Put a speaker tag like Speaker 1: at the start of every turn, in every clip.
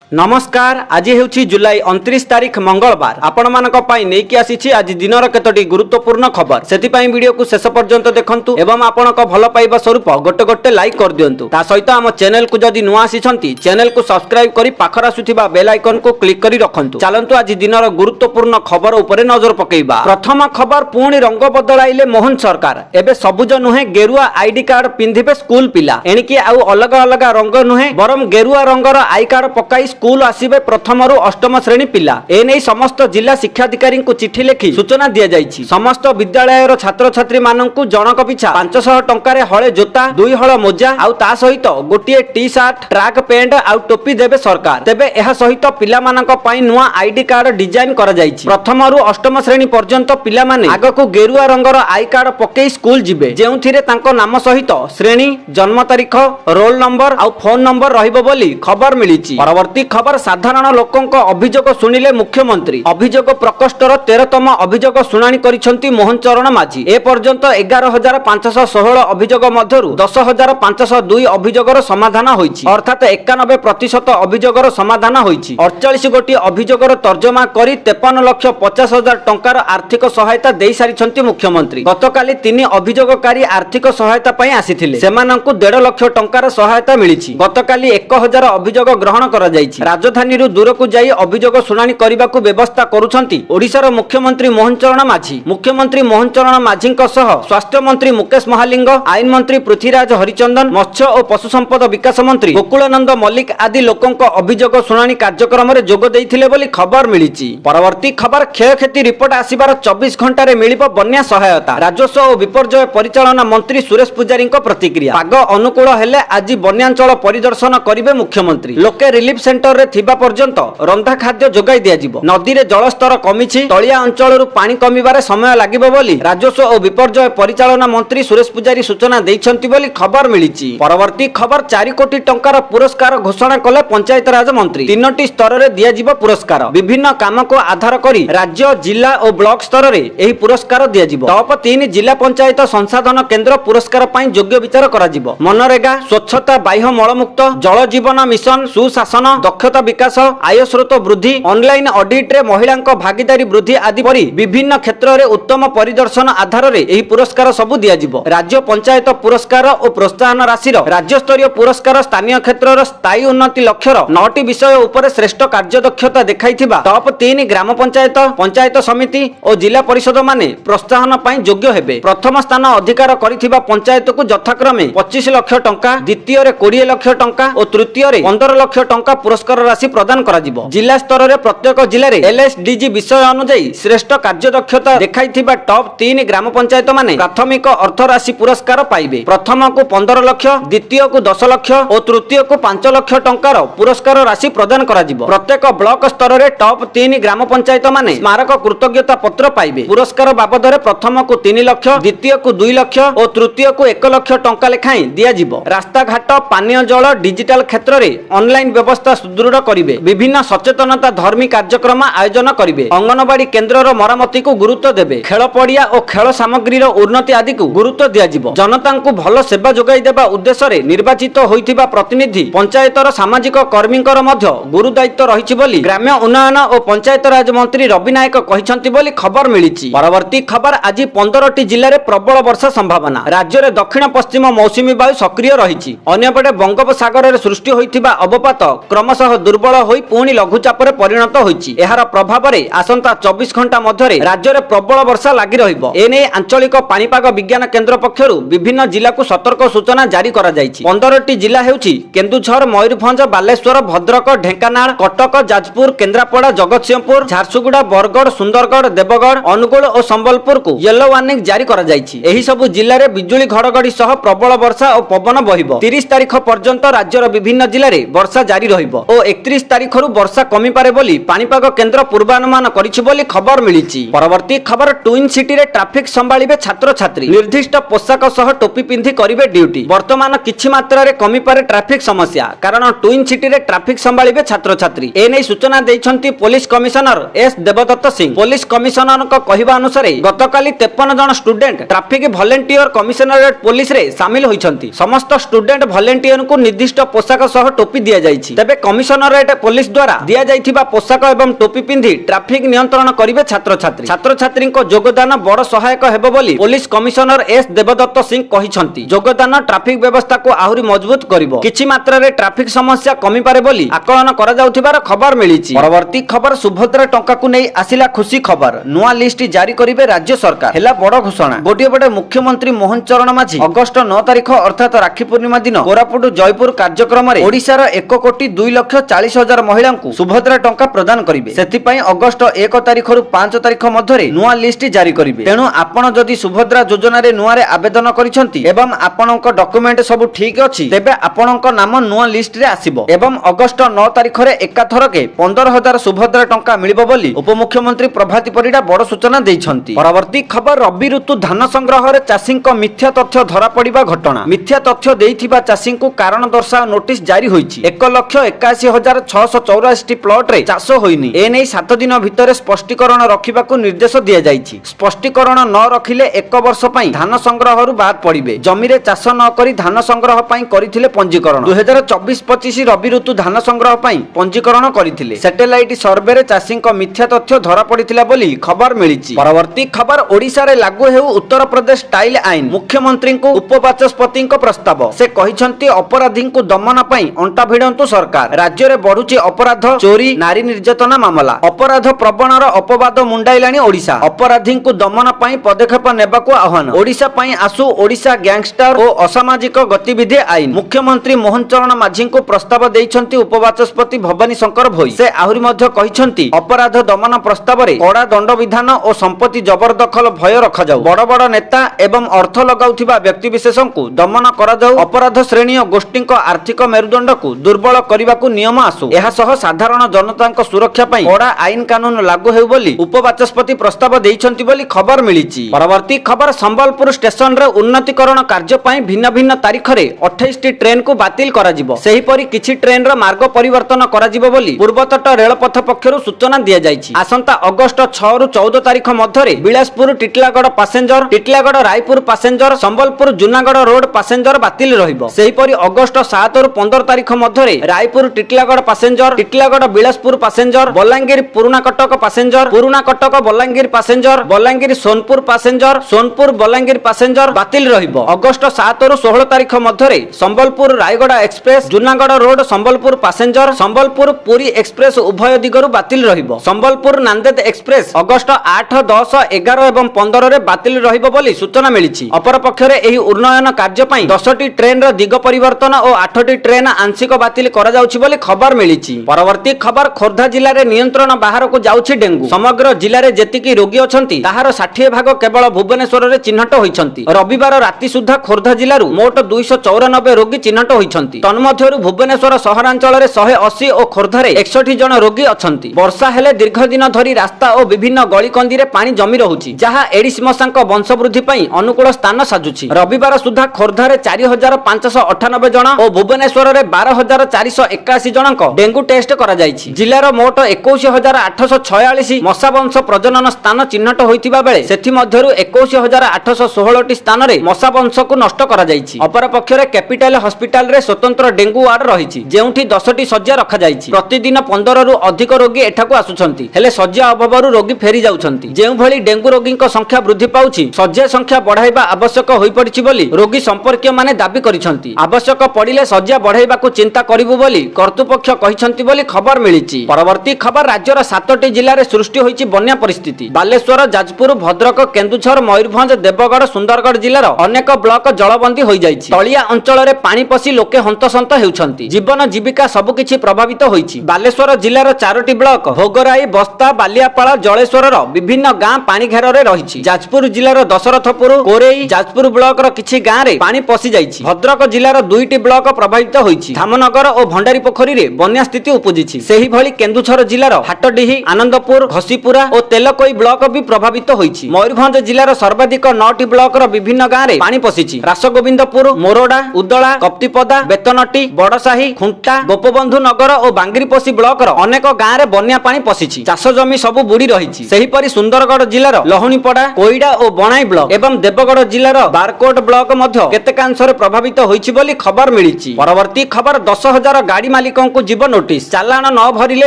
Speaker 1: नमस्कार। आज हेउछि जुलाई 29 तारीख मंगलवार। आपण मानक पई नेकी आसीछि आज दिनर केतोटी गुरुत्वपूर्ण खबर। सेति वीडियो को शेष पर्यंत देखंतु एवं आपणक भल पाइबा स्वरूप गोटे गोटे लाइक कर दियंतु। ता सहित हम चैनल को जदि नुआ आसीछंती चैनल को सब्सक्राइब करी पाखर आसुथिबा बेल आइकन को क्लिक करी रखंतु। चलंतु आज दिनर गुरुत्वपूर्ण खबर उपरे नजर पकेइबा। प्रथम खबर पुणी रंग बदलाइले मोहन सरकार। एबे सबुज नुहे गेरुआ आईडी कार्ड पिंधिबे स्कूल पिला। एणिकी आउ अलग अलग रंग नुहे बरम गेरुआ रंगर आई कार्ड पकाई स्कूल आसीबे प्रथम रु अष्टम श्रेणी पिला। एने समस्त जिला शिक्षाधिकारी को चिठी लिखि सूचना दिया जाइछि। समस्त विद्यालय छात्र छात्री माननकु जनक पिछा 500 टंकारे हळे जोता 2 हळ मोजा आउ ता सहित गोटिए टी शर्ट ट्रैक पैंट आउ टोपी देबे सरकार। तेबे एहा सहित पिला मानक पई नुआ आईडी कार्ड डिजाइन करा जाइछि। प्रथम रु अष्टम श्रेणी पर्यंत पिला माने आगको गेरुआ रंगर आई कार्ड पकेई स्कूल जिबे। जेउथिरे तांको नाम सहित श्रेणी जन्म तारीख रोल नंबर आउ फोन नंबर रहिबो बोली खबर मिलिछि। परवर्ती खबर साधारण लोकंक अभियोग शुणिले मुख्यमंत्री। अभियोग प्रकोष्ठर 13तम अभियोग शुणाणी करिसेंती मोहन चरण माझी। ए पर्यंत 11,516 अभियोग मध्यरु 10,502 अभियोगर समाधान होईछि। अर्थात 91% अभियोगर समाधान होईछि। 48 गोटी अभियोगर तर्जमा करी 53,50,000 टंकार आर्थिक सहायता देई सारिसेंती मुख्यमंत्री। गतकाली 3 अभियोगकारी आर्थिक सहायता पई आसीथिले। सेमानंकु 1.5 लाख टंकार सहायता मिलिछि। गतकाली 1000 अभियोग ग्रहण करा जाईछि। राजधानी दूर को जाई अभियोग शुणाणी करने को व्यवस्था करुछंती ओडिशार मुख्यमंत्री मोहन चरण माझी। मुख्यमंत्री मोहन चरण माझी स्वास्थ्य मंत्री मुकेश महालिंग, आईन मंत्री पृथ्वीराज हरिचंदन, मत्स्य और पशु संपद विकास मंत्री गोकुलानंद मल्लिक आदि लोकंक अभियोग शुणाणी कार्यक्रम में जोग देइथिले बोली खबर मिलिछि। परवर्ती खबर क्षयक्षति रिपोर्ट आसिबार 24 घंटे मिलिबो बन्या सहायता। राजस्व और विपर्यय परिचालना मंत्री सुरेश पुजारी प्रतिक्रिया। पाग अनुकूल हेले आज बन्यांचल परिदर्शन करिवे मुख्यमंत्री। लोके रिलीफ सेंटर रे थिबा पर्यंत रंधा खाद्य जोगाई दिया जिवो। नदी रे जलस्तर कमिछि। तलिया अंचल पानी कमिबारे समय लागिबो बोली राजस्व और विपर्यय परिचालना मंत्री सुरेश पुजारी सूचना दैछंती बोली खबर मिलिछि। परवर्ती खबर 4 कोटी टंकार पुरस्कार घोषणा कले पंचायत राज मंत्री। 3टी स्तर रे दिया जिवो पुरस्कार। विभिन्न काम को आधार करी राज्य जिला और ब्लॉक स्तर रे एही पुरस्कार दिया जिवो। टॉप 3 जिला पंचायत संसाधन केंद्र पुरस्कार पई योग्य विचार करा जिवो। मनरेगा, स्वच्छता बाह्य मलमुक्त, जल जीवन मिशन, सुशासन, दक्षता विकास, आय स्रोत वृद्धि, ऑनलाइन ऑडिट रे महिलांक भागीदारी वृद्धि आदि परी विभिन्न क्षेत्र रे उत्तम परिदर्शन आधार रे एही पुरस्कार सबु दिया जिवो। राज्य पंचायत पुरस्कार और प्रोत्साहन राशि राज्य स्तरीय पुरस्कार स्थानीय क्षेत्र स्थायी उन्नति लक्ष्यर 9टी विषय उपरे श्रेष्ठ कार्यदक्षता देखाइथिबा टॉप 3 ग्राम पंचायत, पंचायत समिति और जिला परिषद माने प्रोत्साहन पई योग्य हेबे। प्रथम स्थान अधिकार करिथिबा पंचायत को यथाक्रमे 25 लाख टंका, द्वितीय रे 20 लाख टंका और तृतीय रे 15 लाख टंका पुरस्कार राशि प्रदान करा जिवो। जिला स्तर रे प्रत्येक जिले रे एलएसडीजी विषय अनुसार श्रेष्ठ कार्यदक्षता देखाइथिबा टॉप 3 ग्राम पंचायत माने प्राथमिक अर्थ राशि पुरस्कार पाइबे। प्रथम को 15 लाख, द्वितीय को 10 लाख और तृतीय को 5 लाख टंकार पुरस्कार राशि प्रदान करा जिवो। प्रत्येक ब्लॉक स्तर रे टॉप 3 ग्राम पंचायत माने स्मारक कृतज्ञता पत्र पाइबे। पुरस्कार बाबद रे प्रथम को 3 लाख, द्वितीय को 2 लाख और तृतीय को 1 लाख टंका लेखाई दिया जिवो। रास्ता घाट, पानीय जल, डिजिटल क्षेत्र रे ऑनलाइन व्यवस्था सुदृढ़ करिवे। विभिन्न सचेतनता धर्मी कार्यक्रम आयोजन करिवे। अंगनवाड़ी केंद्रर मरामती को गुरुत्व देबे। खेल पड़िया और खेल सामग्रीर उन्नति आदि को गुरुत्व दिया जिवो। जनता को भल सेवा जोगाई देबा उद्देश्य रे निर्वाचित होइथिबा प्रतिनिधि पंचायतर सामाजिक कर्मींकर मध्य गुरु दायित्व रहिछि बोली ग्राम्य उन्नयन और पंचायत राज मंत्री रवि नायक कहिसंती बोली खबर मिलिछि। परवर्ती खबर आज 15टी जिल्ला रे प्रबल वर्षा संभावना। राज्य रे दक्षिण पश्चिम मौसुमी वायु सक्रिय रहिछि। अन्यपटे बंगोपसागर रे सृष्टि होइथिबा अवपात क्रमशः दुर्बल होई पुणी लघुचाप रे परिणत होइछि। एहार प्रभाव रे आसंता 24 घंटा मध्यरे राज्य रे प्रबल वर्षा लागि रहिबो। एने आंचलिक पानीपाग विज्ञान केंद्र पक्षरु विभिन्न जिला को सतर्क सूचना जारी करा जाइछि। 15टी जिला हेउछि केन्दुझर, मयूरभंज, बालेश्वर, भद्रक, ढेंकानाल, कटक, जाजपुर, केन्द्रापड़ा, जगतसिंहपुर, झारसुगुड़ा, बरगड़, सुंदरगढ़, देवगढ़, अनुगुल और संबलपुर को येलो वार्निंग जारी करा जाइछि। एही सबु जिल्ला रे बिजुली घड़घड़ी सह प्रबल वर्षा और पवन बहिबो। 30 तारिख पर्यंत राज्यर विभिन्न जिल्ला रे वर्षा जारी रहिबो और 31 तारिख रु वर्षा कमी पारे बोली पानीपाग केंद्र पूर्वानुमान करिछि बोली खबर मिलिछि। परवर्ती खबर ट्विन सिटी रे ट्रैफिक संभाळिबे छात्र छात्री। निर्दिष्ट पोशाक सह टोपी पिंधि करिवे ड्यूटी। वर्तमान किछि मात्रा रे कमी पारे ट्रैफिक समस्या कारण ट्विन सिटी रे ट्रैफिक संभाळिबे छात्र छात्री। एनै सूचना दैछंती पुलिस कमिशनर एस देवदत्त सिंह। पुलिस कमिशनर को कहिबा अनुसार गतकाली 53 जन student traffic volunteer commissionerate police रे शामिल होइछंती। समस्त स्टूडेंट वॉलंटियर को निर्दिष्ट पोशाक सह टोपी दिया जाइछि। तबे कमिशनरेट पुलिस द्वारा दिया जाइथिबा पोशाक एवं टोपी पिंधि ट्रैफिक नियंत्रण करिवे छात्र छात्री। छात्र छात्री योगदान बड़ सहायक हेबो बोली पुलिस कमिशनर एस देवदत्त सिंह कहिसंती। योगदान ट्रैफिक व्यवस्था को आहुरी मजबूत करिवो, किछि मात्रा रे ट्रैफिक समस्या कमी पारे बोली आकलन करा जाउथिबार खबर मिलिछि। परवर्ती खबर सुभद्रा टंका को नै आसिला खुशी खबर। नुआ लिस्ट जारी करिवे राज्य सरकार, हेला बड़ घोषणा। गोटिए बडे मुख्यमंत्री मोहन चरण माझी अगस्त 9 तारिख अर्थात राखी पूर्णिमा दिन कोरापुट जयपुर कार्यक्रम रे ओडिशार 1,40,40,000 महिला को सुभद्रा टंका प्रदान करिवे। सेथि पई अगस्त 1 तारिख रु 5 तारिख मध्य नुआ लिस्ट जारी करिवे। तेणु आपण जदि सुभद्रा योजना रे नुआ रे आवेदन करिसंती एवं आपणक डॉक्यूमेंट सब ठीक अछि तेबे आपणक नाम नुआ लिस्ट रे आसीबो एवं अगस्त 9 तारिख रे एकाथरके 15,000 सुभद्रा टंका मिलिबो बोली उपमुख्यमंत्री प्रभाती परिडा बड़ सूचना दैछंती। परवर्ती खबर रबी ऋतु धान संग्रह रे चाषीक मिथ्या तथ्य धरा पड़िबा घटना। मिथ्या तथ्य देइथिबा चाषीक कारण दर्शा नोटिस जारी होईछि। 1,81,684 प्लॉट रे चाष होइनी। ए नै 7 दिन भितर स्पष्टीकरण रखिबाकू निर्देश दिया जाइछि। स्पष्टीकरण न रखिले 1 वर्ष पई धान संग्रह रु बाद पड़िबे। जमी रे चाष न करी धान संग्रह पई करिथिले पंजीकरण। 2024-25 रबी ऋतु धान संग्रह पई पंजीकरण करिथिले। सैटेलाइट सर्वे रे चाषीक मिथ्या तथ्य धरा पड़िथिला बोली खबर मिलिछि। परवर्ती खबर ओडिशा रे लागू हेउ उत्तर प्रदेश स्टाइल आईन। मुख्यमंत्री को उपबाचस्पति प्रस्ताव। से कहिसंती अपराधी को दमन पई अंटा भिड़ंतु सरकार। राज्य रे बढ़ुची अपराध, चोरी, नारी निर्यातना मामला। अपराध प्रवणर अपवाद मुंडाइलाणी ओडिशा। अपराधी को दमन पई पदक्षेप नेबाकू आह्वान। ओडिशा पई आसु ओडिशा गैंगस्टर और असामाजिक गतिविधि आईन। मुख्यमंत्री मोहन चरण माझी को प्रस्ताव देइछंती उपबाचस्पति भवानी शंकर भोई। से आहुरी मध्य कहिसंती अपराध दमन प्रस्ताव रे कड़ा दंड विधान और संपत्ति जबरदखल भय रखा जाऊ। बड़ बड़ नेता एवं अर्थ लगाउथिबा व्यक्ति विशेष को दमन करा जाऊ। अपराध श्रेणी और गोष्ठी आर्थिक मेरुदंड को दुर्बल करने नियम आसु। यह सह साधारण जनता सुरक्षा पई कड़ा आईन कानून लागू हेउ बोली उपबाचस्पति प्रस्ताव देइछंती बोली खबर मिलिछि। परवर्ती खबर संबलपुर स्टेशन रे उन्नतीकरण कार्य पई भिन्न भिन्न तारीख रे 28 टी ट्रेन को बातिल करा जिवो। सेही परी किछि ट्रेन रो मार्ग परिवर्तन करा जिवो बोली पूर्वतट रेलपथ पक्षरु सूचना दिया जाइछि। आसंता अगस्त 6 रु 14 तारीख मध्य रे Bilaspur Titlagarh passenger, Titlagarh Raipur passenger, Sambalpur Junagadh road passenger बातिल रहिबो। सेही परी अगस्त 7 रु 15 तारीख मध्य रे Raipur Titlagarh passenger, Titlagarh Bilaspur passenger, Balangir Puruna Cuttack passenger, Puruna Cuttack Balangir passenger, Balangir Sonepur passenger, Sonepur Balangir passenger बातिल रहिबो। अगस्त 7 रु 16 तारीख मध्य रे Sambalpur Raigarh express, Junagarh road Sambalpur passenger, Sambalpur Puri express उभय दिगरु बातिल रहिबो। संबलपुर नांदेद एक्सप्रेस अगस्त 8, 10, 11 एवं 15 रे बातिल रहिबो बोली सूचना मिलिछि। अपर पक्षरे एही उन्नयन कार्य पई 10 टी ट्रेन रो दिग परिवर्तन और 8 टी ट्रेन आंशिक बातिल करा जाउछि बोली खबर मिलिछि। परवर्ती खबर खोर्धा जिल्ला रे नियंत्रण बाहर को जाउछि डेंगू। समग्र जिल्ला रे जेतिकी रोगी अछंती ताहार 60 भाग केवल भुवनेश्वर रे चिन्हट होइछंती। रविवार राति सुधा खोर्धा जिल्ला रु मोट 294 रोगी चिन्हट होइछंती। तन्मध्यरु भुवनेश्वर सहरांचल रे 180 और खोर्धा रे 61 जन रोगी अछंती। वर्षा हेले दीर्घ दिन धरी रास्ता और विभिन्न गली कंदी रे पानी जमी रहुछि, जहा एडिस मशांक वंशवृद्धि पई अनुकूल स्थान साजुछि। रविवार सुधा खोर्धा रे 4598 जन और भुवनेश्वर रे 12481 जनक डेंगू टेस्ट करा जाइछि। जिल्लार मोट 21846 मशा वंश प्रजनन स्थान चिन्हट होइतिबा बेले सेथि मध्यरु 21816 टी स्थान रे मशा वंश को नष्ट करा जाइछि। अपर पक्षरे कैपिटल हॉस्पिटल रे स्वतंत्र डेंगू वार्ड रहिछि, जेउठी 10 टी शଯ୍या रखा जाइछि। प्रतिदिन 15 रु अधिक रोगी एठाकू आसुछंती, हेले शଯ୍या अभावरु रोगी फेरी जाउछंती। जेउ भली डेंगू रोगी संख्या वृद्धि पाउछि, शଯ୍या संख्या बढ़ाइबा आवश्यक होई पड़िछि बोली रोगी संपर्कीय माने दाबी करिछंती। आवश्यक पड़िले शଯ୍या बढ़ाइबाकू चिंता करिबु बोली कर्तृपक्ष कहिछंती बोली खबर मिलिछि। परवर्ती खबर राज्यर 7टी जिल्ला रे सृष्टि होइछि बन्या परिस्थिति। बालेश्वर, जाजपुर, भद्रक, केन्दुझर, मयूरभंज, देवगढ़, सुंदरगढ़ जिल्लार अनेक ब्लॉक जलबंदी होई जाइछि। तलिया अंचल रे पानी पसी लोके हंतसंत हेउछंती। जीवन जीविका सबकिछि प्रभावित होइछि। बालेश्वर जिल्लार 4टी ब्लॉक भोगराई, बस्ता, बालियापाଳ, जलेश्वरर विभिन्न गां पानी घेर रे रहिछि। जाजपुर जिल्लार दशरथपुर, कोरेई, जाजपुर ब्लॉक र किछि गां रे पानी पसी जाइछि। भद्रक जिल्लार 2टी ब्लॉक प्रभावित होइछि। धामनगर और भंडारी पोखरी रे बन्या स्थिति उपजिछि। सेही भली केन्दुझर जिल्लार हाटडीही, आनंदपुर, घसीपुरा और तेलकोई ब्लॉक भी प्रभावित होइछि। मयूरभंज जिल्लार सर्वाधिक 9टी ब्लॉक र विभिन्न गां रे पानी पसिछि। रासगोविंदपुर, मोरोडा, उदला, कप्तिपदा, बेतनटी, बड़साही, खुंटा, गोपबंधु नगर और बांगिरीपोसी ब्लॉक र अनेक गां रे बन्या पानी पसिछि। चाष जमी सब बुड़ी रहिछि। सेही परी सुंदरगढ़ जिल्लार लहुणीपड़ा, कोईडा और बनाई ब्लॉक एवं देवगढ़ जिल्लार बारकोट ब्लॉक मध्य केतेकांश रे प्रभावित होइछि बोली खबर मिलिछि। परवर्ती खबर 10,000 गाड़ी ମାଲିକଙ୍କୁ ଯିବ ନୋଟିସ୍। ଚାଲାଣ ନ ଭରିଲେ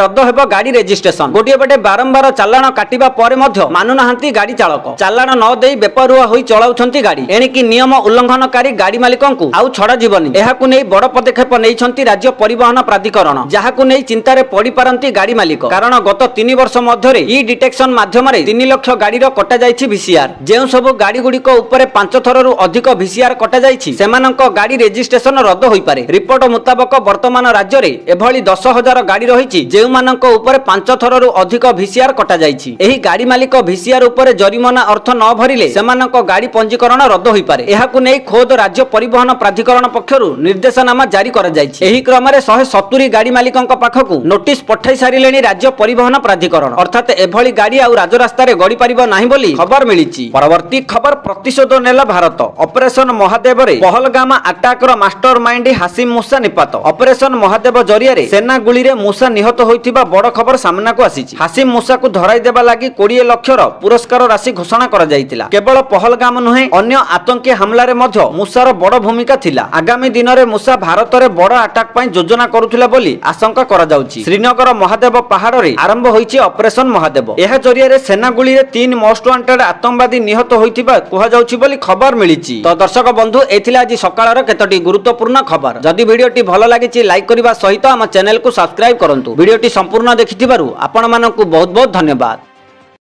Speaker 1: ରଦ୍ଦ ହେବ ଗାଡ଼ି ରେଜିଷ୍ଟ୍ରେସନ। ଗୋଟିଏ ପଟେ ବାରମ୍ବାର ଚାଲାଣ କାଟିବା ପରେ ମଧ୍ୟ ମାନୁନାହାନ୍ତି ଗାଡ଼ି ଚାଳକ। ଚାଲାଣ ନ ଦେଇ ବେପରୁଆ ହୋଇ ଚଳାଉଛନ୍ତି ଗାଡ଼ି। ଏଣିକି ନିୟମ ଉଲ୍ଲଂଘନକାରୀ ଗାଡ଼ି ମାଲିକଙ୍କୁ ଆଉ ଛଡ଼ାଯିବନି। ଏହାକୁ ନେଇ ବଡ଼ ପଦକ୍ଷେପ ନେଇଛନ୍ତି ରାଜ୍ୟ ପରିବହନ ପ୍ରାଧିକରଣ, ଯାହାକୁ ନେଇ ଚିନ୍ତାରେ ପଡ଼ିପାରନ୍ତି ଗାଡ଼ି ମାଲିକ। କାରଣ ଗତ 3 ବର୍ଷ ମଧ୍ୟରେ ଇ ଡିଟେକ୍ସନ ମାଧ୍ୟମରେ 3 ଲକ୍ଷ ଗାଡ଼ିର କଟାଯାଇଛି ଭିସିଆର। ଯେଉଁ ସବୁ ଗାଡ଼ିଗୁଡ଼ିକ ଉପରେ 5 ଥରରୁ ଅଧିକ ଭିସିଆର କଟାଯାଇଛି ସେମାନଙ୍କ ଗାଡ଼ି ରେଜିଷ୍ଟ୍ରେସନ ରଦ୍ଦ ହୋଇପାରେ। ରିପୋର୍ଟ ମୁତାବକ ବର୍ତ୍ତମାନ ରାଜ୍ୟରେ ଏଭଳି 10,000 ଗାଡ଼ି ରହିଛି ଯେଉଁମାନଙ୍କ ଉପରେ 5 ଥରରୁ ଅଧିକ ଭିସିଆର କଟାଯାଇଛି। ଏହି ଗାଡ଼ି ମାଲିକ ଭିସିଆର ଉପରେ ଜରିମାନା ଅର୍ଥ ନ ଭରିଲେ ସେମାନଙ୍କ ଗାଡ଼ି ପଞ୍ଜୀକରଣ ରଦ୍ଦ ହୋଇପାରେ। ଏହାକୁ ନେଇ ଖୋଦ ରାଜ୍ୟ ପରିବହନ ପ୍ରାଧିକରଣ ପକ୍ଷରୁ ନିର୍ଦ୍ଦେଶନାମା ଜାରି କରାଯାଇଛି। ଏହି କ୍ରମରେ 170 ଗାଡ଼ି ମାଲିକଙ୍କ ପାଖକୁ ନୋଟିସ୍ ପଠାଇ ସାରିଲେଣି ରାଜ୍ୟ ପରିବହନ ପ୍ରାଧିକରଣ। ଅର୍ଥାତ ଏଭଳି ଗାଡ଼ି ଆଉ ରାଜରାସ୍ତାରେ ଗଡ଼ି ପାରିବ ନାହିଁ ବୋଲି ଖବର ମିଳିଛି। ପରବର୍ତ୍ତୀ ଖବର, ପ୍ରତିଶୋଧ ନେଲା ଭାରତ। ଅପରେସନ ମହାଦେବରେ ପହଲଗାମ ଆଟାକର ମାଷ୍ଟର ମାଇଣ୍ଡ ହାସିମ ମୁସା ନିପାତ। ଅପରେସନ ମହାଦେବ ଜରିଆରେ ସେନା ଗୁଳିରେ ମୁସା ନିହତ ହୋଇଥିବା ବଡ଼ ଖବର ସାମ୍ନାକୁ ଆସିଛି। ହାସିମ ମୁସାକୁ ଧରାଇ ଦେବା ଲାଗି 20 ଲକ୍ଷର ପୁରସ୍କାର ରାଶି ଘୋଷଣା କରାଯାଇଥିଲା। କେବଳ ପହଲଗାମ ନୁହେଁ, ଅନ୍ୟ ଆତଙ୍କୀ ହାମଲାରେ ମଧ୍ୟ ମୁସାର ବଡ଼ ଭୂମିକା ଥିଲା। ଆଗାମୀ ଦିନରେ ମୁସା ଭାରତରେ ବଡ଼ ଆଟାକ ପାଇଁ ଯୋଜନା କରୁଥିଲା ବୋଲି ଆଶଙ୍କା କରାଯାଉଛି। ଶ୍ରୀନଗର ମହାଦେବ ପାହାଡ଼ରେ ଆରମ୍ଭ ହୋଇଛି ଅପରେସନ ମହାଦେବ। ଏହା ଜରିଆରେ ସେନା ଗୁଳିରେ 3 ମୋଷ୍ଟ ୱାଣ୍ଟେଡ୍ ଆତଙ୍କବାଦୀ ନିହତ ହୋଇଥିବା କୁହାଯାଉଛି ବୋଲି ଖବର ମିଳିଛି। ତ ଦର୍ଶକ ବନ୍ଧୁ, ଏଥିଲା ଆଜି ସକାଳର କେତୋଟି ଗୁରୁତ୍ୱପୂର୍ଣ୍ଣ ଖବର। ଯଦି ଭିଡ଼ିଓଟି ଭଲ ଲାଗିଛି ଲାଇକ୍ କରିବା ସହିତ ଆମ ଚ୍ୟାନେଲକୁ ସବସ୍କ୍ରାଇବ କରନ୍ତୁ। ଭିଡ଼ିଓଟି ସମ୍ପୂର୍ଣ୍ଣ ଦେଖିଥିବାରୁ ଆପଣମାନଙ୍କୁ ବହୁତ ବହୁତ ଧନ୍ୟବାଦ।